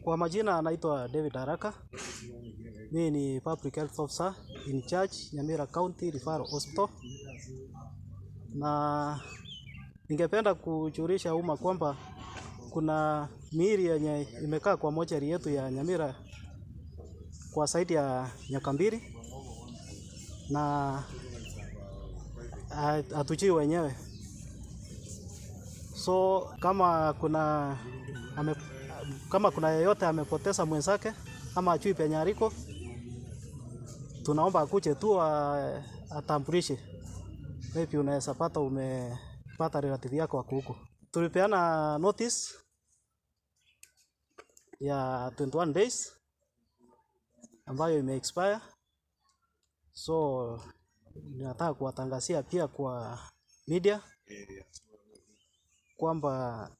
Kwa majina anaitwa David Haraka. Mimi ni Public Health Officer in charge Nyamira County Referral Hospital. Na ningependa kujulisha umma kwamba kuna miili yenye imekaa kwa mortuary yetu ya Nyamira kwa zaidi ya miaka 2 na hatujui wenyewe. So kama kuna yeyote amepoteza mwenzake ama ajui penye aliko, tunaomba akuje tu atambulishe. Maybe unaweza pata umepata relative yako wako huko. Tulipeana notice ya 21 days ambayo ime expire. So nataka kuwatangazia pia kwa media kwamba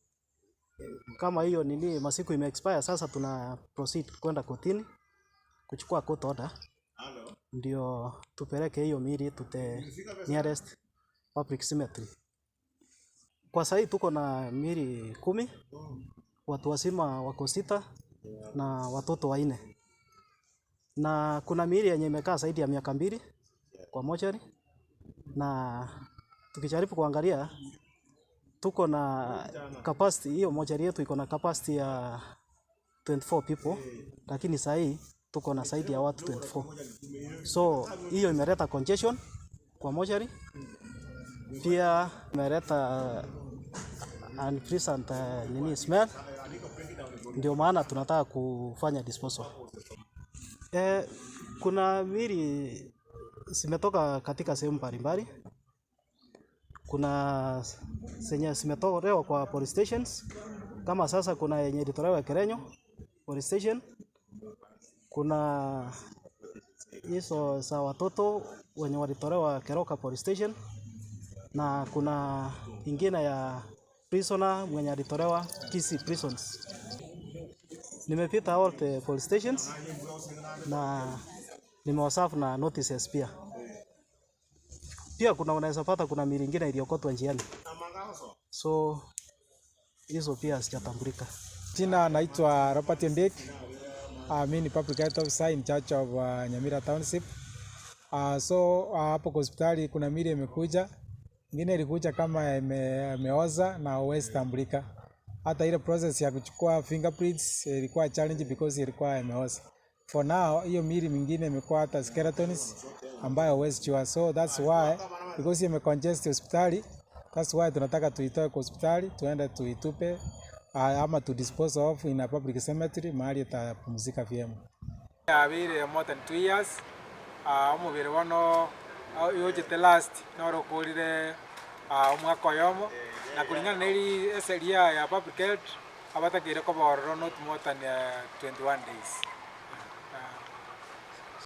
kama hiyo masiku ime expire, sasa tuna proceed kwenda kotini kuchukua court order. Ndio tupeleke hiyo miili to the nearest public cemetery. Kwa sasa tuko na miili 10, watu wazima wako 6 na watoto 4. Na kuna miili yenye imekaa zaidi ya miaka 2 kwa mortuary, na tukijaribu kuangalia tuko na capacity, hiyo mortuary yetu iko na capacity ya 24 people, lakini sasa hii tuko na zaidi ya watu 24. So hiyo imeleta congestion kwa mortuary. Pia imeleta unpleasant smell. Ndio maana tunataka kufanya disposal. Kuna miili zimetoka katika sehemu mbalimbali. Kuna zenye zimetolewa kwa police stations. Kama sasa kuna yenye ilitolewa Kerenyo police station. Kuna hizo za watoto wenye walitolewa Keroka police station. Na kuna ingine ya prisoner mwenye alitolewa Kisii prisons. Nimepita all the police stations na nimewaserve na notices pia. Pia unaweza pata kuna miili ingine iliyokotwa njiani. So hizo pia sijatambulika. Jina naitwa Robert Ndek. Mimi ni Public Health Officer in charge of Nyamira Township. So hapo kwa hospitali kuna miili imekuja. Ingine ilikuja kama imeoza na huwezi tambulika. Hata ile process ya kuchukua fingerprints ilikuwa challenge because ilikuwa imeoza. For now hiyo miili mingine imekuwa hata skeletons ambayo huwezi jua. So that's why, because imecongest hospitali, that's why tunataka tuitoe kwa hospitali tuende tuitupe ama to dispose of in a public cemetery mahali itapumzika vyema. Abire more than 2 years. Umubiri wano yoje last noro kulire umwaka yomo na kulingana na ile sheria ya public health abatakire ko bororo not more than 21 days.